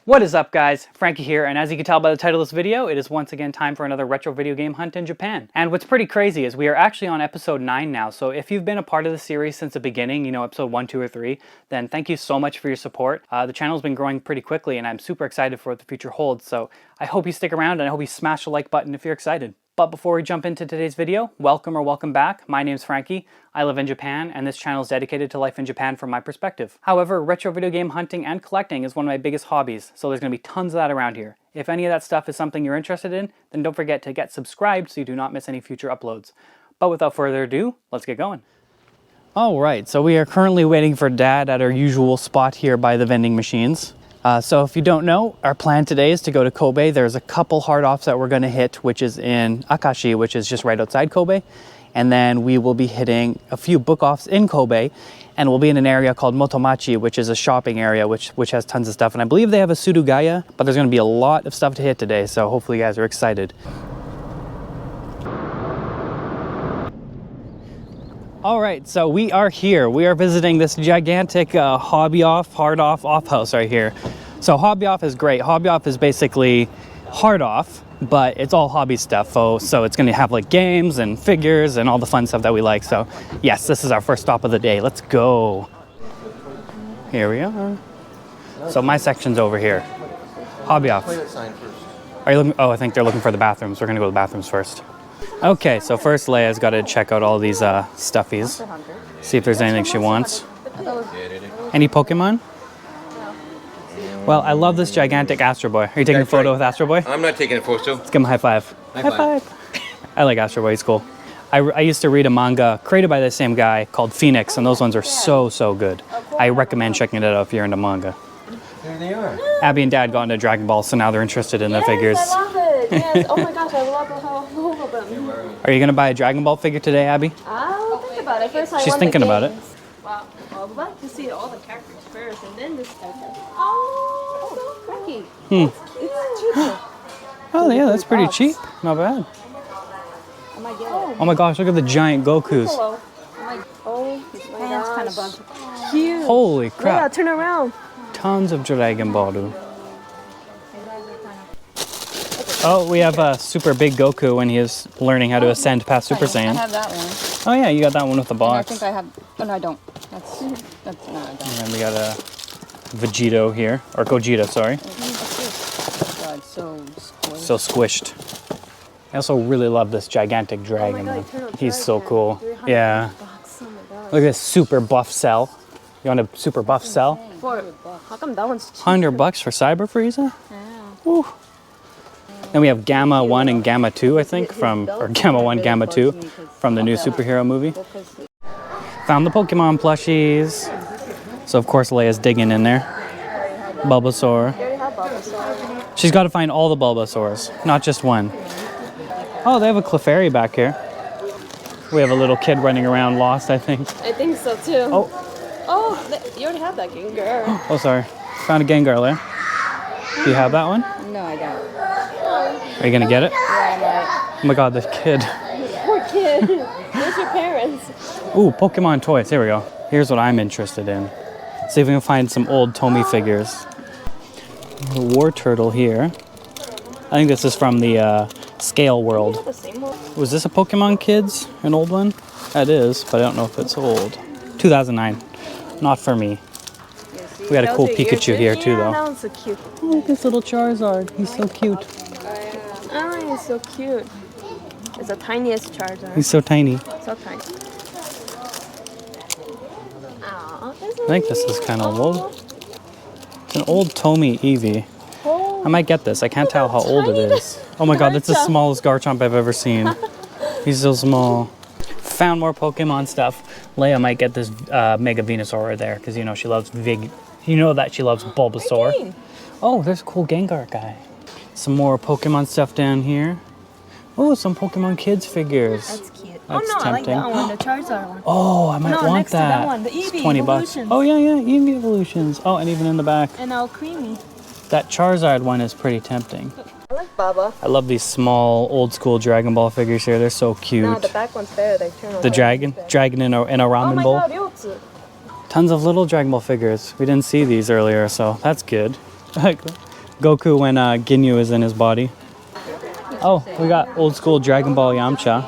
What is up, guys? Frankie here, and as you can tell by the title of this video, it is once again time for another retro video game hunt in Japan. And what's pretty crazy is we are actually on episode 9 now, so if you've been a part of the series since the beginning, you know, episode 1, 2, or 3, then thank you so much for your support. The channel's been growing pretty quickly, and I'm super excited for what the future holds, so I hope you stick around, and I hope you smash the like button if you're excited. But before we jump into today's video, welcome or welcome back. My name's Frankie, I live in Japan, and this channel is dedicated to life in Japan from my perspective. However, retro video game hunting and collecting is one of my biggest hobbies, so there's going to be tons of that around here. If any of that stuff is something you're interested in, then don't forget to get subscribed so you do not miss any future uploads. But without further ado, let's get going. Alright, so we are currently waiting for Dad at our usual spot here by the vending machines. So if you don't know, our plan today is to go to Kobe. There's a couple hard offs that we're going to hit, which is in Akashi, which is just right outside Kobe. And then we will be hitting a few book offs in Kobe, and we'll be in an area called Motomachi, which is a shopping area, which has tons of stuff. And I believe they have a Surugaya, but there's going to be a lot of stuff to hit today, so hopefully you guys are excited. All right, so we are here. We are visiting this gigantic hobby off, hard off house right here. So hobby off is great. Hobby off is basically hard off, but it's all hobby stuff. So it's gonna have like games and figures and all the fun stuff that we like. So yes, this is our first stop of the day. Let's go. Here we are. So my section's over here. Hobby off. Are you looking? Oh, I think they're looking for the bathrooms. We're gonna go to the bathrooms first. Okay, so first Leia's got to check out all these stuffies. See if there's anything she wants. Any Pokemon? Well, I love this gigantic Astro Boy. Are you taking a photo with Astro Boy? I'm not taking a photo. Let's give him a high five. High five. I like Astro Boy, he's cool. I used to read a manga created by the same guy called Phoenix, and those ones are so good. I recommend checking it out if you're into manga. There they are. Abby and Dad got into Dragon Ball, so now they're interested in the figures. I love it. Yes. Oh my gosh, I love all of them. Are you going to buy a Dragon Ball figure today, Abby? I'll think about it first. She's thinking about it. Wow. Well, we'd like to see all the characters first, and then this character. Oh, so pretty. It's cheap. Oh yeah, that's pretty cheap. Not bad. Oh my god. Oh my gosh, look at the giant Gokus. Hello. Oh, his hands kind of bumped. Cute. Holy crap. Yeah, turn around. Tons of Dragon Ball. Oh, we have a super big Goku when he is learning how to ascend past Super Saiyan. I have that one. Oh yeah, you got that one with the box. And I think I have. Oh no, I don't. That's no, I don't. And then we got a Vegito here, or Gogeta, sorry. God, so squished. So squished. I also really love this gigantic dragon. Oh my God, He's so cool. $300 Yeah. Oh my gosh. Look at this super buff cell. You want a super buff cell? How come that one's cheap? $100 for Cyber Frieza? Yeah. Woo. Then we have Gamma 1 and Gamma 2, I think, or Gamma 1, Gamma 2 from the new superhero movie. Found the Pokemon plushies. So of course Leia's digging in there. Bulbasaur. She's got to find all the Bulbasaurs, not just one. Oh, they have a Clefairy back here. We have a little kid running around lost, I think. I think so too. Oh, You already have that Gengar. oh sorry. Found a Gengar there. Do you have that one? No, I don't. Are you going to get it? Yeah, I Oh my god, this kid. Poor kid. Where's your parents? Ooh, Pokemon toys. Here we go. Here's what I'm interested in. See if we can find some old Tomy figures. A War Turtle here. I think this is from the Scale World. The same one. Was this a Pokemon Kids? An old one? That is, but I don't know if it's old. 2009. Not for me. We got a cool Pikachu here too, though. That one's so cute. Oh, look, this little Charizard. He's so cute. Oh, he's so cute. It's the tiniest Charizard. He's so tiny. So tiny. Aww, I think this is kind of old. It's an old Tomy Eevee. I might get this. I can't tell how old it is. Oh my god, that's the smallest Garchomp I've ever seen. He's so small. Found more Pokemon stuff. Leia might get this Mega Venusaur right there because you know she loves You know that she loves Bulbasaur. Oh, there's a cool Gengar guy. Some more Pokemon stuff down here. Oh, some Pokemon Kids figures. That's cute. That's I like tempting. that one, the Charizard one. Oh, I might want next to that one, the It's Eevee $20. Evolutions. Oh yeah, Eevee Evolutions. Oh, and even in the back. And all creamy. That Charizard one is pretty tempting. I like Baba. I love these small, old school Dragon Ball figures here. They're so cute. No, the back one's better. They turn The dragon in a ramen oh my bowl. god, Ryotsu. Tons of little Dragon Ball figures. We didn't see these earlier, so that's good. Goku when Ginyu is in his body. Oh, we got old school Dragon Ball Yamcha.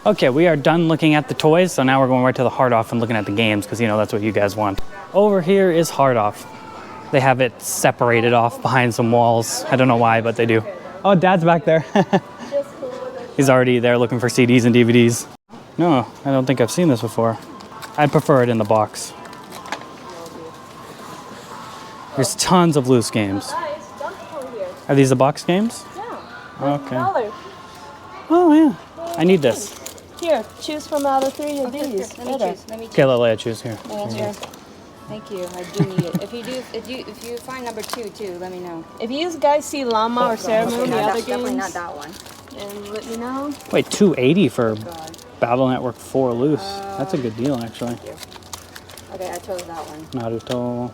Okay, we are done looking at the toys, so now we're going right to the hard off and looking at the games, because you know that's what you guys want. Over here is hard off. They have it separated off behind some walls. I don't know why, but they do. Oh, Dad's back there. He's already there looking for CDs and DVDs. No, I don't think I've seen this before. I'd prefer it in the box. There's tons of loose games. Are these the box games? Yeah. Okay. $1. Oh yeah, I need this. Here, choose from out of 3 of these. Let me choose. Let me choose. Okay, let Leia choose here. That's yours. Thank you. I do need it. If you find number 2 too, let me know. If you guys see Llama or Sailor Moon, the other Definitely not games, that one. then let me know. Wait, $280 for God. Battle Network 4 loose. That's a good deal, actually. Okay, I chose that one. Naruto.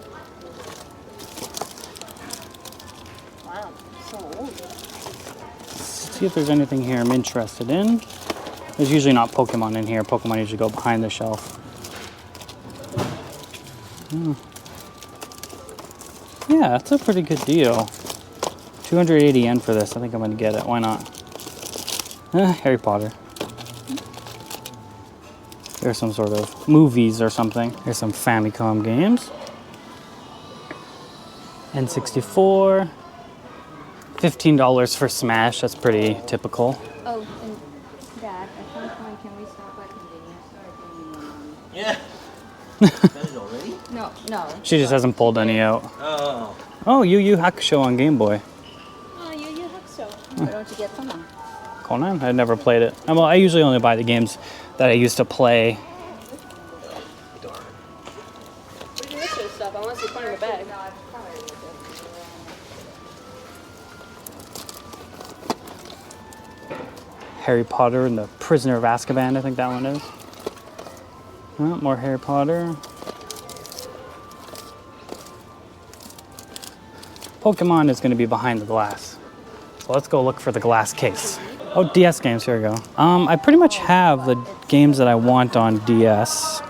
Wow, so old. Let's see if there's anything here I'm interested in. There's usually not Pokemon in here. Pokemon usually go behind the shelf. Yeah, that's a pretty good deal. 280 yen for this. I think I'm going to get it. Why not? Harry Potter. There's some sort of movies or something. There's some Famicom games. N64. $15 for Smash. That's pretty typical. Oh, and Dad, at some point, can we stop at convenience store? Yeah. Got it already? No. She just hasn't pulled any out. Oh. Oh, Yu Yu Hakusho on Game Boy. Oh, you hook so. Why don't you get Conan? Conan? I never played it. Well, I usually only buy the games that I used to play. We can mix this stuff unless you put it in the bag. Harry Potter and the Prisoner of Azkaban, I think that one is. Oh, more Harry Potter. Pokemon is going to be behind the glass. So let's go look for the glass case. Oh, DS games, here we go. I pretty much have the games that I want on DS.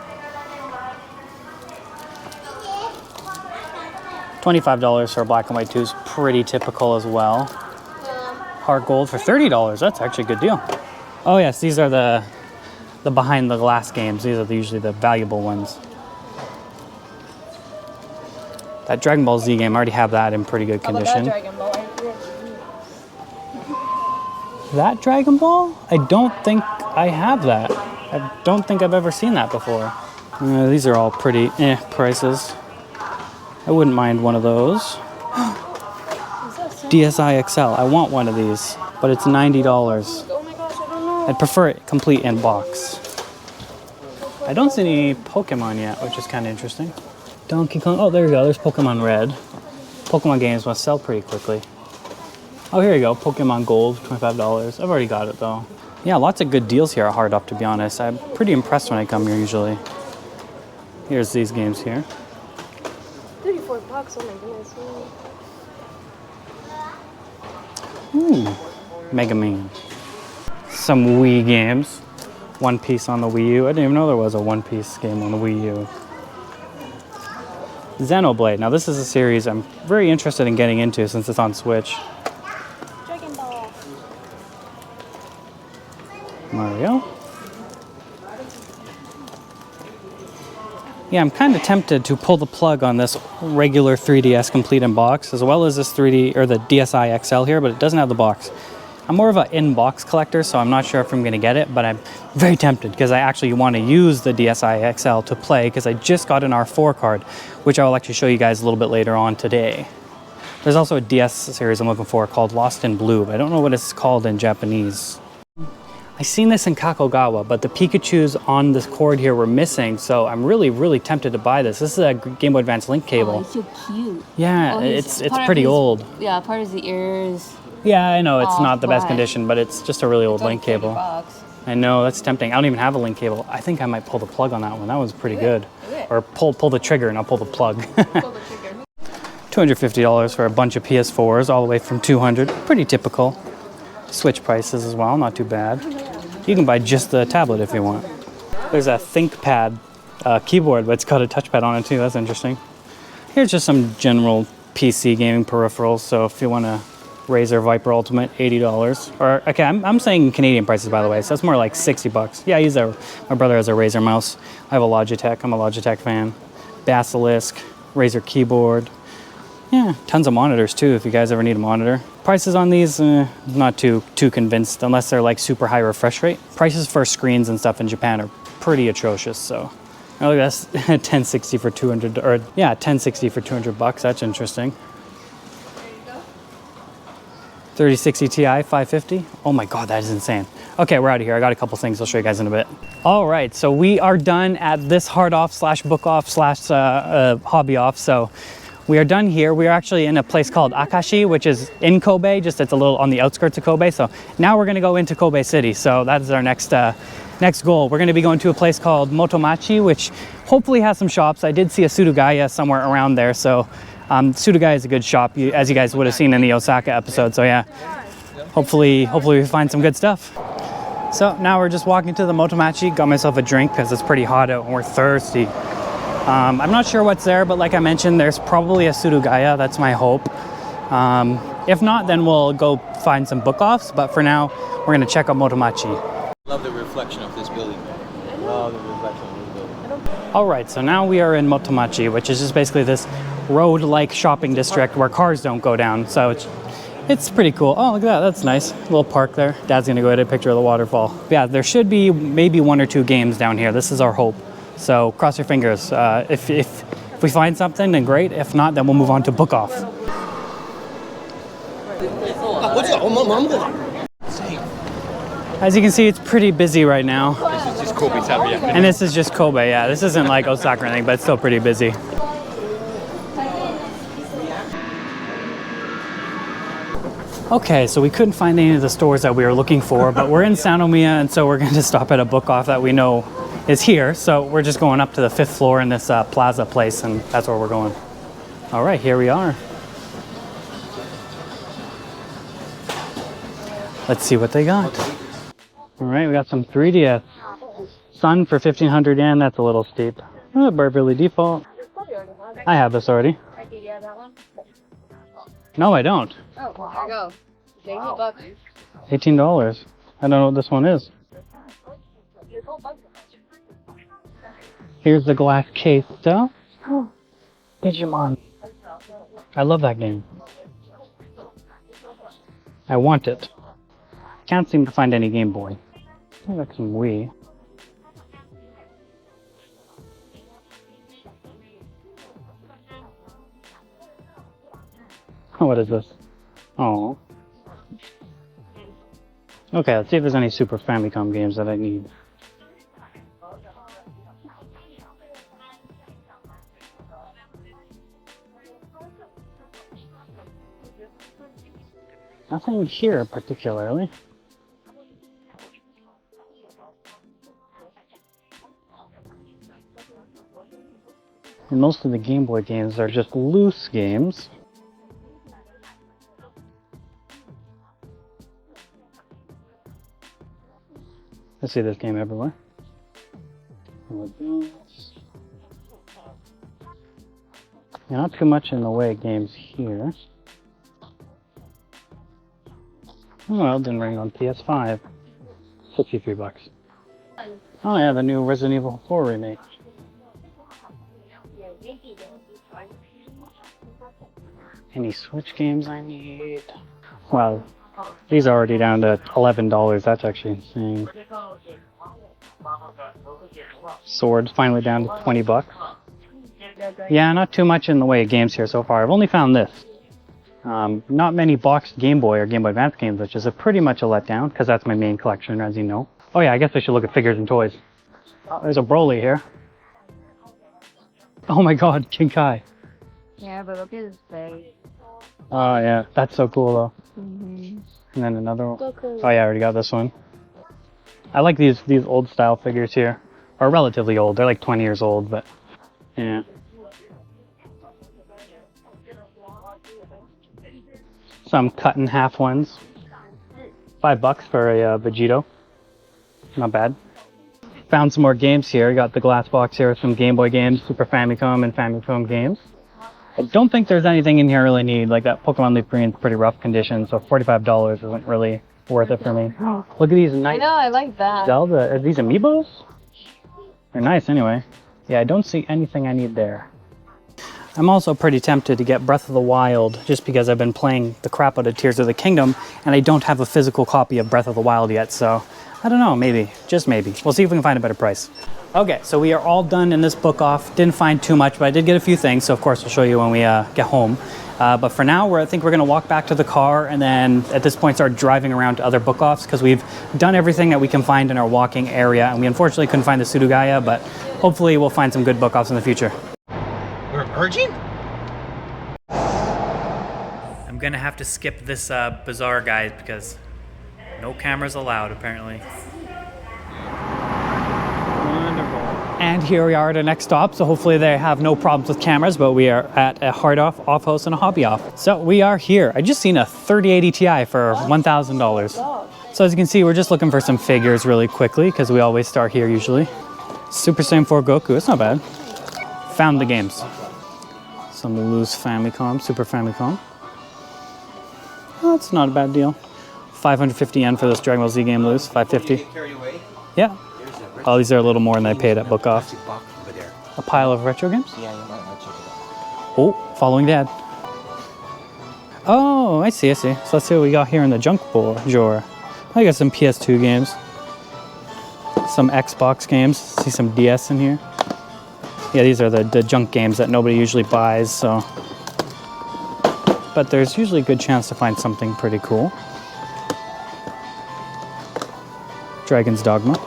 $25 for a black and white 2 is pretty typical as well. Hard gold for $30. That's actually a good deal. Oh yes, these are the behind the glass games. These are usually the valuable ones. That Dragon Ball Z game, I already have that in pretty good condition. Dragon Ball. That Dragon Ball? I don't think I have that. I don't think I've ever seen that before. These are all pretty prices. I wouldn't mind one of those. DSi XL. I want one of these, but it's $90. Oh my gosh, I don't know. I'd prefer it complete in box. I don't see any Pokemon yet, which is kind of interesting. Donkey Kong. Oh, there you go. There's Pokemon Red. Pokemon games must sell pretty quickly. Oh, here you go. Pokemon Gold, $25. I've already got it though. Yeah, lots of good deals here at Hard Up, to be honest. I'm pretty impressed when I come here usually. Here's these games here. $34, oh my goodness. Mega Man. Some Wii games. One Piece on the Wii U. I didn't even know there was a One Piece game on the Wii U. Xenoblade. Now this is a series I'm very interested in getting into since it's on Switch. Dragon Ball. Mario. Yeah, I'm kind of tempted to pull the plug on this regular 3DS complete in box, as well as this 3D or the DSi XL here, but it doesn't have the box. I'm more of an in-box collector, so I'm not sure if I'm going to get it, but I'm very tempted because I actually want to use the DSi XL to play because I just got an R4 card, which I will actually show you guys a little bit later on today. There's also a DS series I'm looking for called Lost in Blue, but I don't know what it's called in Japanese. I seen this in Kakogawa, but the Pikachus on this cord here were missing, so I'm really, really tempted to buy this. This is a Game Boy Advance link cable. Oh, he's so cute. Yeah, Oh, it's part of pretty his- old. Yeah, part of the ears. Yeah, I know it's Oh, not the best why? condition, but it's just a really old link cable. $30. I know, that's tempting. I don't even have a link cable. I think I might pull the plug on that one. That was pretty good. Or pull the trigger and I'll pull the plug. $250 for a bunch of PS4s, all the way from $200. Pretty typical. Switch prices as well, not too bad. You can buy just the tablet if you want. There's a ThinkPad keyboard, but it's got a touchpad on it too. That's interesting. Here's just some general PC gaming peripherals. So if you want a Razer Viper Ultimate, $80. Or okay, I'm saying Canadian prices, by the way, so that's more like $60. Yeah, my brother has a Razer mouse. I have a Logitech. I'm a Logitech fan. Basilisk, Razer keyboard. Yeah, tons of monitors too if you guys ever need a monitor. Prices on these, not too convinced unless they're like super high refresh rate. Prices for screens and stuff in Japan are pretty atrocious. So oh, look, that's 1060 for 200, or yeah, 1060 for $200. That's interesting. 3060 Ti 550. Oh my God, that is insane. Okay, we're out of here. I got a couple things I'll show you guys in a bit. All right, so we are done at this hard off slash book off slash hobby off. So we are done here. We are actually in a place called Akashi, which is in Kobe, just it's a little on the outskirts of Kobe. So now we're gonna go into Kobe City. So that is our next goal. We're gonna be going to a place called Motomachi, which hopefully has some shops. I did see a Surugaya somewhere around there. So Surugaya is a good shop, as you guys would have seen in the Osaka episode. So yeah, hopefully we find some good stuff. So now we're just walking to the Motomachi. Got myself a drink because it's pretty hot out and we're thirsty. I'm not sure what's there, but like I mentioned, there's probably a Surugaya. That's my hope. If not, then we'll go find some book offs. But for now, we're gonna check out Motomachi. Love the reflection of this building. Love the reflection of this building. All right, so now we are in Motomachi, which is just basically this road-like shopping district where cars don't go down. So it's pretty cool. Oh, look at that. That's nice. A little park there. Dad's gonna go get a picture of the waterfall. But yeah, there should be maybe 1 or 2 games down here. This is our hope. So cross your fingers. If we find something, then great. If not, then we'll move on to book off. As you can see, it's pretty busy right now. This is just Kobe Tabi. And this is just Kobe, yeah. This isn't like Osaka or anything, but it's still pretty busy. Okay, so we couldn't find any of the stores that we were looking for, but we're in Sanomiya, and so we're going to stop at a book off that we know is here. So we're just going up to the 5th floor in this plaza place, and that's where we're going. All right, here we are. Let's see what they got. All right, we got some 3DS. Sun for 1,500 yen, that's a little steep. Beverly Default. I have this already. No, I don't. Oh, there you go. $80. $18. I don't know what this one is. Here's the glass case stuff. Oh, Digimon. I love that game. I want it. Can't seem to find any Game Boy. I got some Wii. What is this? Oh. Okay, let's see if there's any Super Famicom games that I need. Nothing here particularly. And most of the Game Boy games are just loose games. I see this game everywhere. Yeah, not too much in the way of games here. Oh, Elden Ring on PS5. $63. Oh yeah, the new Resident Evil 4 remake. Any Switch games I need? Well, these are already down to $11. That's actually insane. Swords finally down to $20. Yeah, not too much in the way of games here so far. I've only found this. Not many boxed Game Boy or Game Boy Advance games, which is pretty much a letdown, because that's my main collection, as you know. Oh yeah, I guess I should look at figures and toys. Oh, there's a Broly here. Oh my god, King Kai. Yeah, but look at his face. Oh yeah, that's so cool though. Mm-hmm. And then another one. Oh yeah, I already got this one. I like these old style figures here. Or relatively old, they're like 20 years old, but yeah. Some cut in half ones. $5 for a Vegito. Not bad. Found some more games here. Got the glass box here with some Game Boy games, Super Famicom and Famicom games. I don't think there's anything in here I really need. Like that Pokemon Leaf Green is pretty rough condition, so $45 isn't really worth it for me. Look at these nice. I know, I like that. Zelda. Are these amiibos? They're nice anyway. Yeah, I don't see anything I need there. I'm also pretty tempted to get Breath of the Wild just because I've been playing the crap out of Tears of the Kingdom and I don't have a physical copy of Breath of the Wild yet, so I don't know, maybe, just maybe. We'll see if we can find a better price. Okay, so we are all done in this book off. Didn't find too much, but I did get a few things, so of course we'll show you when we get home. But for now, I think we're gonna walk back to the car and then at this point start driving around to other book offs because we've done everything that we can find in our walking area and we unfortunately couldn't find the Sudogaya, but hopefully we'll find some good book offs in the future. We're merging? I'm gonna have to skip this bazaar, guys, because no cameras allowed, apparently. Wonderful. And here we are at our next stop, so hopefully they have no problems with cameras, but we are at a hard off house and a hobby off. So we are here. I just seen a 3080 Ti for $1,000. So as you can see, we're just looking for some figures really quickly, because we always start here usually. Super Saiyan 4 Goku, it's not bad. Found the games. Some loose Famicom, Super Famicom. Oh, that's not a bad deal. 550 yen for this Dragon Ball Z game loose, 550. Yeah. Oh, these are a little more than I paid at Book Off. A pile of retro games? Yeah, you might want to check it out. Oh, following Dad. Oh, I see. So let's see what we got here in the junk drawer. I got some PS2 games. Some Xbox games. See some DS in here. Yeah, these are the junk games that nobody usually buys, so. But there's usually a good chance to find something pretty cool. Dragon's Dogma.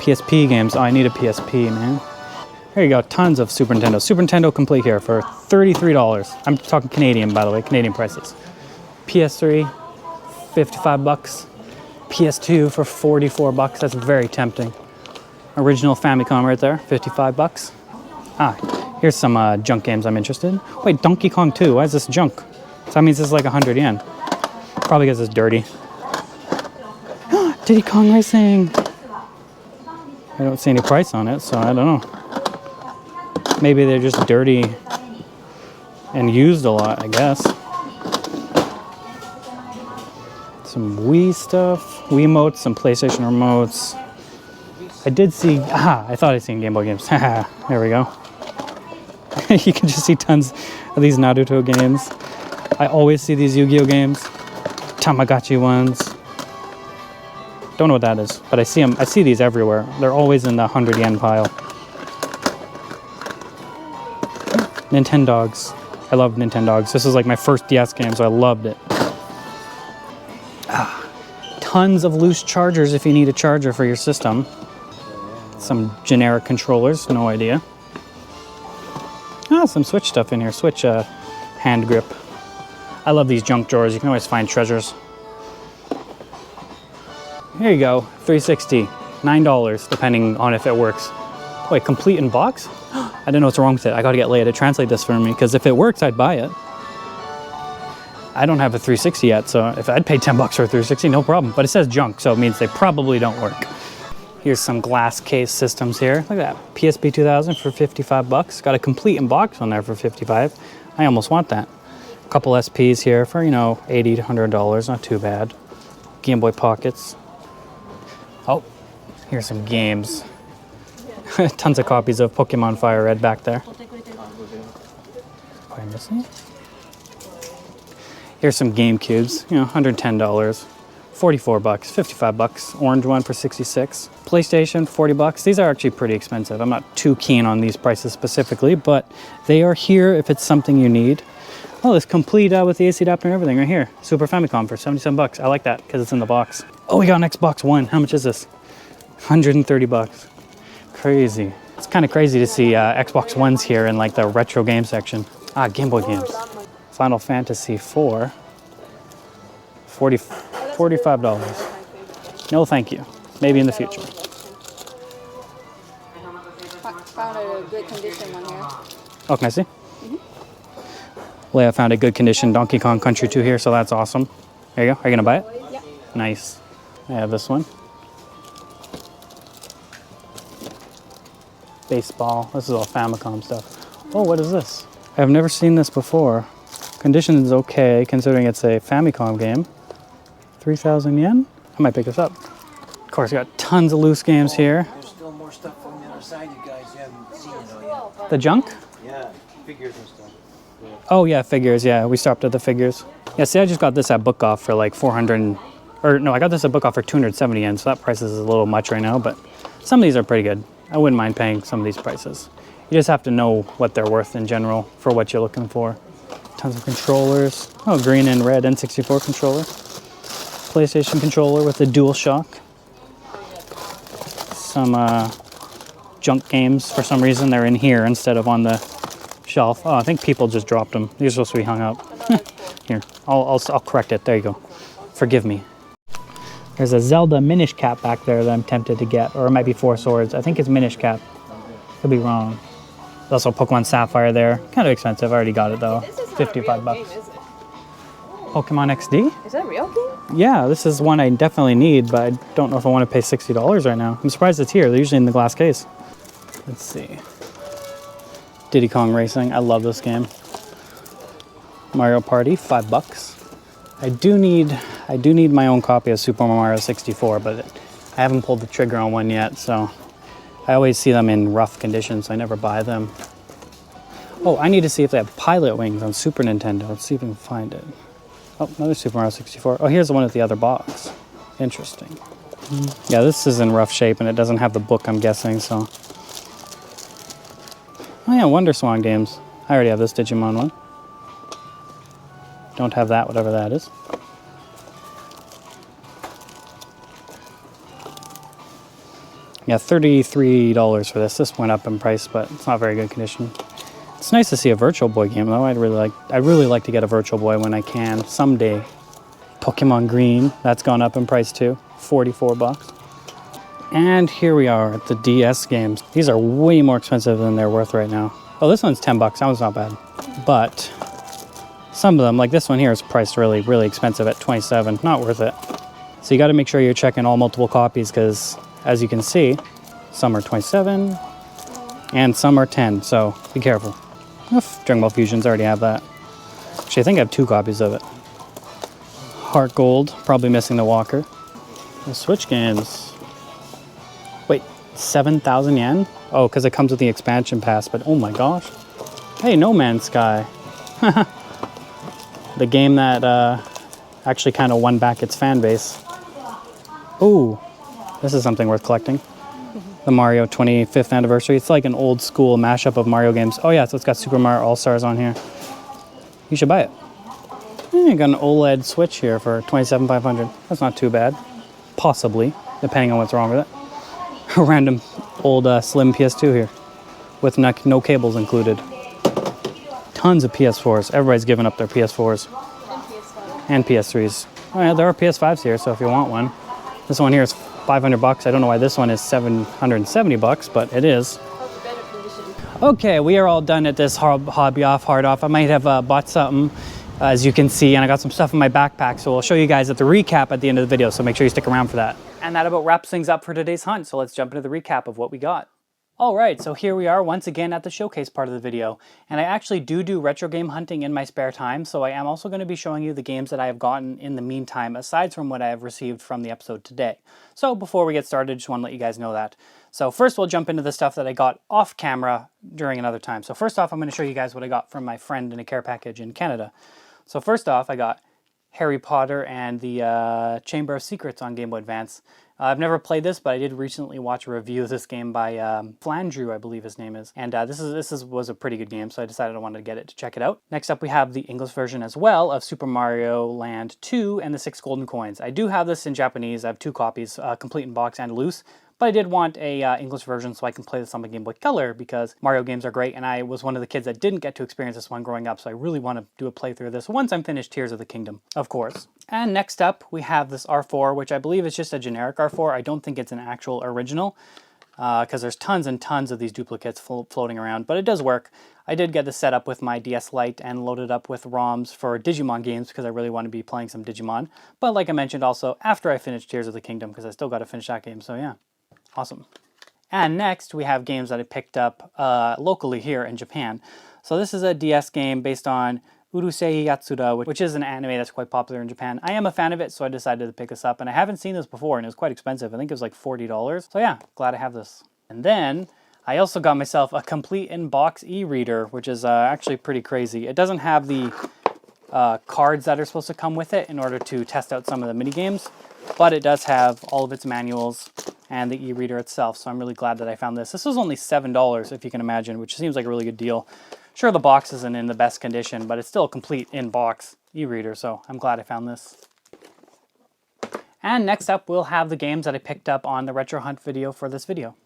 PSP games. Oh, I need a PSP, man. Here you go, tons of Super Nintendo. Super Nintendo complete here for $33. I'm talking Canadian, by the way, Canadian prices. PS3, 55 bucks. PS2 for 44 bucks. That's very tempting. Original Famicom right there, 55 bucks. Ah, here's some junk games I'm interested in. Wait, Donkey Kong 2, why is this junk? So that means this is like 100 yen. Probably because it's dirty. Diddy Kong Racing. I don't see any price on it, so I don't know. Maybe they're just dirty and used a lot, I guess. Some Wii stuff, Wiimotes, some PlayStation remotes. I did see, I thought I'd seen Game Boy games. There we go. You can just see tons of these Naruto games. I always see these Yu-Gi-Oh games. Tamagotchi ones. Don't know what that is, but I see them. I see these everywhere. They're always in the 100 yen pile. Nintendogs. I love Nintendogs. This is like my first DS game, so I loved it. Tons of loose chargers if you need a charger for your system. Some generic controllers, no idea. Some Switch stuff in here. Switch hand grip. I love these junk drawers. You can always find treasures. Here you go, 360, $9, depending on if it works. Wait, complete in box? I don't know what's wrong with it. I gotta get Leia to translate this for me, because if it works, I'd buy it. I don't have a 360 yet, so if I'd pay 10 bucks for a 360, no problem. But it says junk, so it means they probably don't work. Here's some glass case systems here. Look at that, PSP 2000 for 55 bucks. Got a complete in box on there for 55. I almost want that. A couple SPs here for, you know, $80 to $100, not too bad. Game Boy Pockets. Oh, here's some games. Tons of copies of Pokemon Fire Red back there. What am I missing? Here's some GameCubes, you know, $110. 44 bucks, 55 bucks. Orange one for 66. PlayStation, 40 bucks. These are actually pretty expensive. I'm not too keen on these prices specifically, but they are here if it's something you need. Oh, it's complete with the AC adapter and everything right here. Super Famicom for 77 bucks. I like that because it's in the box. Oh, we got an Xbox One. How much is this? 130 bucks. Crazy. It's kind of crazy to see Xbox Ones here in like the retro game section. Game Boy games. Final Fantasy IV. $45. No, thank you. Maybe in the future. Found a good condition one here. Oh, can I see? Leia found a good condition Donkey Kong Country 2 here, so that's awesome. There you go. Are you gonna buy it? Yeah. Nice. I have this one. baseball. This is all Famicom stuff. Oh, what is this? I've never seen this before. Condition is okay, considering it's a Famicom game. 3,000 yen? I might pick this up. Of course, we got tons of loose games here. There's still more stuff on the other side, you guys. You haven't seen it all yet. The junk? Yeah, figures and stuff. Yeah. Oh yeah, figures, yeah. We stopped at the figures. Yeah, see, I just got this at Book Off for like 400, or no, I got this at Book Off for 270 yen, so that price is a little much right now, but some of these are pretty good. I wouldn't mind paying some of these prices. You just have to know what they're worth in general for what you're looking for. Tons of controllers. Oh, green and red N64 controller. PlayStation controller with a DualShock. Some junk games, for some reason they're in here instead of on the shelf. Oh, I think people just dropped them. These are supposed to be hung up. Here, I'll correct it. There you go. Forgive me. There's a Zelda Minish Cap back there that I'm tempted to get, or it might be Four Swords. I think it's Minish Cap. Could be wrong. There's also Pokemon Sapphire there. Kind of expensive. I already got it though. 55 bucks. Game, is it? Pokemon XD? Is that a real game? Yeah, this is one I definitely need, but I don't know if I want to pay $60 right now. I'm surprised it's here. They're usually in the glass case. Let's see. Diddy Kong Racing. I love this game. Mario Party, $5. I do need my own copy of Super Mario 64, but I haven't pulled the trigger on one yet, so I always see them in rough condition, so I never buy them. Oh, I need to see if they have Pilot Wings on Super Nintendo. Let's see if we can find it. Oh, another Super Mario 64. Oh, here's the one with the other box. Interesting. Yeah, this is in rough shape, and it doesn't have the book, I'm guessing, so. Oh yeah, Wonder Swan games. I already have this Digimon one. Don't have that, whatever that is. Yeah, $33 for this. This went up in price, but it's not very good condition. It's nice to see a Virtual Boy game, though. I'd really like to get a Virtual Boy when I can someday. Pokemon Green, that's gone up in price too. 44 bucks. And here we are at the DS games. These are way more expensive than they're worth right now. Oh, this one's 10 bucks. That one's not bad. But some of them, like this one here, is priced really, really expensive at 27. Not worth it. So you got to make sure you're checking all multiple copies because, as you can see, some are 27 and some are 10. So be careful. Dragon Ball Fusions, I already have that. Actually, I think I have 2 copies of it. Heart Gold, probably missing the Walker. The Switch games. Wait, 7,000 yen? Oh, because it comes with the expansion pass, but oh my gosh. Hey, No Man's Sky. The game that actually kind of won back its fan base. Ooh, this is something worth collecting. The Mario 25th anniversary. It's like an old school mashup of Mario games. Oh yeah, so it's got Super Mario All-Stars on here. You should buy it. You got an OLED Switch here for $27,500. That's not too bad. Possibly, depending on what's wrong with it. A random old slim PS2 here with no cables included. Tons of PS4s. Everybody's giving up their PS4s. And PS3s. Oh yeah, there are PS5s here, so if you want one. This one here is 500 bucks. I don't know why this one is 770 bucks, but it is. Okay, we are all done at this hobby off, hard off. I might have bought something, as you can see, and I got some stuff in my backpack, so I'll show you guys at the recap at the end of the video, so make sure you stick around for that. And that about wraps things up for today's hunt, so let's jump into the recap of what we got. Alright, so here we are once again at the showcase part of the video, and I actually do retro game hunting in my spare time, so I am also going to be showing you the games that I have gotten in the meantime, aside from what I have received from the episode today. So before we get started, just want to let you guys know that. So first we'll jump into the stuff that I got off camera during another time. So first off, I'm going to show you guys what I got from my friend in a care package in Canada. So first off, I got Harry Potter and the Chamber of Secrets on Game Boy Advance. I've never played this, but I did recently watch a review of this game by Flandrew, I believe his name is. And this was a pretty good game, so I decided I wanted to get it to check it out. Next up, we have the English version as well of Super Mario Land 2 and the 6 Golden Coins. I do have this in Japanese. I have 2 copies, complete in box and loose. But I did want a English version so I can play this on my Game Boy Color because Mario games are great, and I was one of the kids that didn't get to experience this one growing up, so I really want to do a playthrough of this once I'm finished Tears of the Kingdom, of course. And next up, we have this R4, which I believe is just a generic R4. I don't think it's an actual original, because there's tons and tons of these duplicates floating around, but it does work. I did get this set up with my DS Lite and loaded up with ROMs for Digimon games because I really want to be playing some Digimon. But like I mentioned also, after I finished Tears of the Kingdom, because I still got to finish that game, so yeah. Awesome. And next, we have games that I picked up locally here in Japan. So this is a DS game based on Urusei Yatsura, which is an anime that's quite popular in Japan. I am a fan of it, so I decided to pick this up. And I haven't seen this before, and it was quite expensive. I think it was like $40. So yeah, glad I have this. And then I also got myself a complete in-box e-reader, which is actually pretty crazy. It doesn't have the cards that are supposed to come with it in order to test out some of the mini games, but it does have all of its manuals and the e-reader itself, so I'm really glad that I found this. This was only $7, if you can imagine, which seems like a really good deal. Sure, the box isn't in the best condition, but it's still a complete in-box e-reader, so I'm glad I found this. And next up, we'll have the games that I picked up on the Retro Hunt video for this video.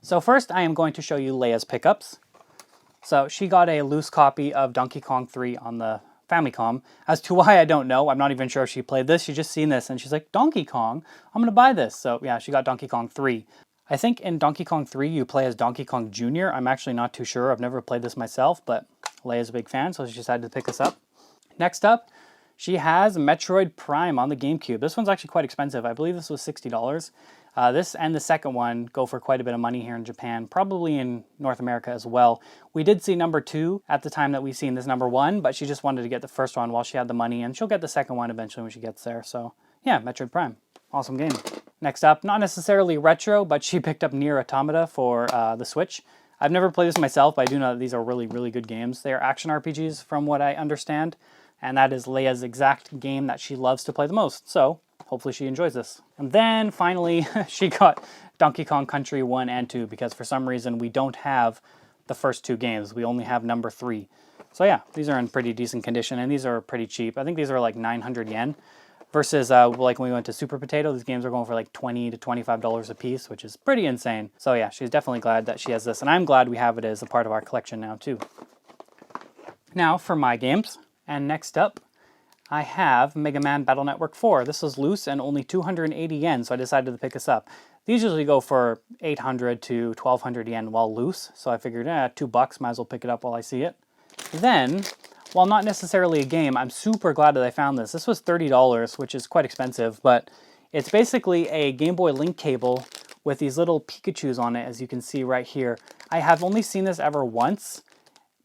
So first, I am going to show you Leia's pickups. So she got a loose copy of Donkey Kong 3 on the Famicom. As to why, I don't know. I'm not even sure if she played this. She just seen this and she's like, Donkey Kong, I'm gonna buy this. So yeah, she got Donkey Kong 3. I think in Donkey Kong 3 you play as Donkey Kong Jr. I'm actually not too sure. I've never played this myself, but Leia's a big fan, so she decided to pick this up. Next up, she has Metroid Prime on the GameCube. This one's actually quite expensive. I believe this was $60. This and the second one go for quite a bit of money here in Japan, probably in North America as well. We did see number 2 at the time that we seen this number 1, but she just wanted to get the first one while she had the money, and she'll get the second one eventually when she gets there. So yeah, Metroid Prime. Awesome game. Next up, not necessarily retro, but she picked up Nier Automata for the Switch. I've never played this myself, but I do know that these are really, really good games. They are action RPGs from what I understand, and that is Leia's exact game that she loves to play the most. So hopefully she enjoys this. And then finally, she got Donkey Kong Country 1 and 2 because for some reason we don't have the first 2 games. We only have number 3. So yeah, these are in pretty decent condition and these are pretty cheap. I think these are like 900 yen versus like when we went to Super Potato, these games are going for like $20 to $25 a piece, which is pretty insane. So yeah, she's definitely glad that she has this and I'm glad we have it as a part of our collection now too. Now for my games, and next up, I have Mega Man Battle Network 4. This was loose and only 280 yen, so I decided to pick this up. These usually go for 800 to 1200 yen while loose, so I figured, $2, might as well pick it up while I see it. Then, while not necessarily a game, I'm super glad that I found this. This was $30, which is quite expensive, but it's basically a Game Boy Link cable with these little Pikachus on it, as you can see right here. I have only seen this ever once,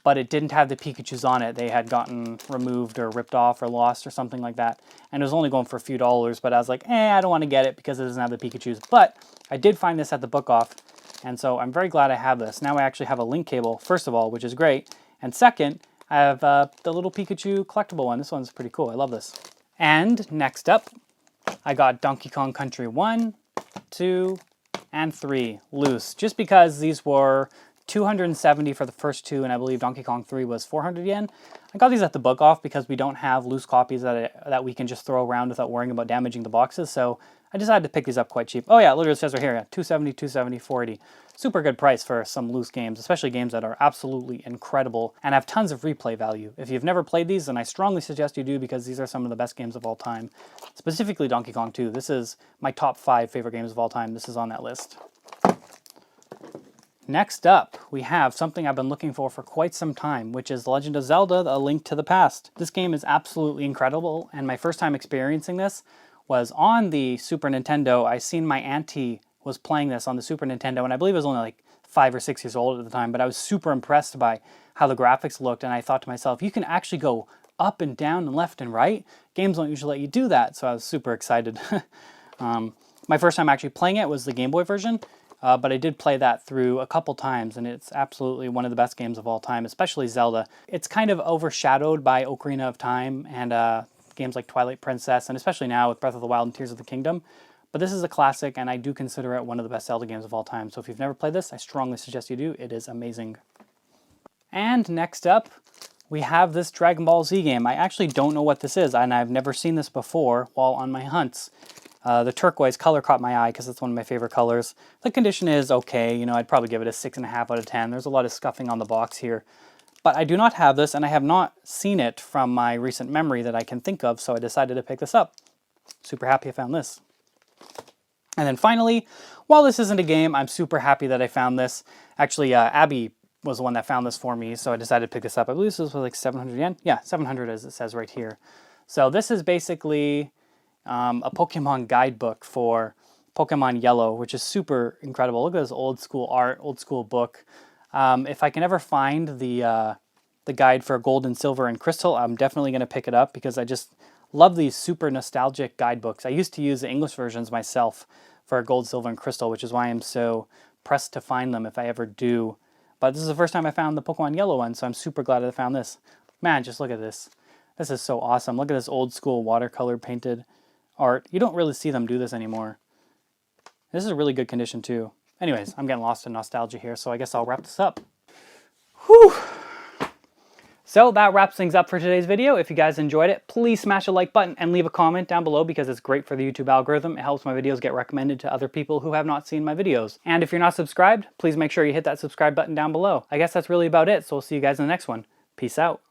but it didn't have the Pikachus on it. They had gotten removed or ripped off or lost or something like that. And it was only going for a few dollars, but I was like, I don't want to get it because it doesn't have the Pikachus. But I did find this at the book off, and so I'm very glad I have this. Now I actually have a link cable, first of all, which is great. And second, I have the little Pikachu collectible one. This one's pretty cool. I love this. And next up, I got Donkey Kong Country 1, 2, and 3 loose. Just because these were 270 for the first 2, and I believe Donkey Kong 3 was 400 yen. I got these at the book off because we don't have loose copies that we can just throw around without worrying about damaging the boxes, so I decided to pick these up quite cheap. Oh yeah, it literally says right here, 270, 270, 480. Super good price for some loose games, especially games that are absolutely incredible and have tons of replay value. If you've never played these, then I strongly suggest you do because these are some of the best games of all time. Specifically Donkey Kong 2. This is my top 5 favorite games of all time. This is on that list. Next up, we have something I've been looking for quite some time, which is The Legend of Zelda: A Link to the Past. This game is absolutely incredible, and my first time experiencing this was on the Super Nintendo. I seen my auntie was playing this on the Super Nintendo, and I believe I was only like 5 or 6 years old at the time, but I was super impressed by how the graphics looked, and I thought to myself, you can actually go up and down and left and right. Games don't usually let you do that, so I was super excited. My first time actually playing it was the Game Boy version, but I did play that through a couple times, and it's absolutely one of the best games of all time, especially Zelda. It's kind of overshadowed by Ocarina of Time and games like Twilight Princess, and especially now with Breath of the Wild and Tears of the Kingdom. But this is a classic, and I do consider it one of the best Zelda games of all time. So if you've never played this, I strongly suggest you do. It is amazing. And next up, we have this Dragon Ball Z game. I actually don't know what this is, and I've never seen this before while on my hunts. The turquoise color caught my eye because it's one of my favorite colors. The condition is okay. I'd probably give it a 6.5 out of 10. There's a lot of scuffing on the box here. But I do not have this, and I have not seen it from my recent memory that I can think of, so I decided to pick this up. Super happy I found this. And then finally, while this isn't a game, I'm super happy that I found this. Actually, Abby was the one that found this for me, so I decided to pick this up. I believe this was like 700 yen. Yeah, 700 as it says right here. So this is basically a Pokemon guidebook for Pokemon Yellow, which is super incredible. Look at this old school art, old school book. If I can ever find the guide for Gold and Silver and Crystal, I'm definitely going to pick it up because I just love these super nostalgic guidebooks. I used to use the English versions myself for Gold, Silver, and Crystal, which is why I'm so pressed to find them if I ever do. But this is the first time I found the Pokemon Yellow one, so I'm super glad I found this. Man, just look at this. This is so awesome. Look at this old school watercolor painted art. You don't really see them do this anymore. This is a really good condition too. Anyways, I'm getting lost in nostalgia here, so I guess I'll wrap this up. Whew! So that wraps things up for today's video. If you guys enjoyed it, please smash a like button and leave a comment down below because it's great for the YouTube algorithm. It helps my videos get recommended to other people who have not seen my videos. And if you're not subscribed, please make sure you hit that subscribe button down below. I guess that's really about it, so we'll see you guys in the next one. Peace out.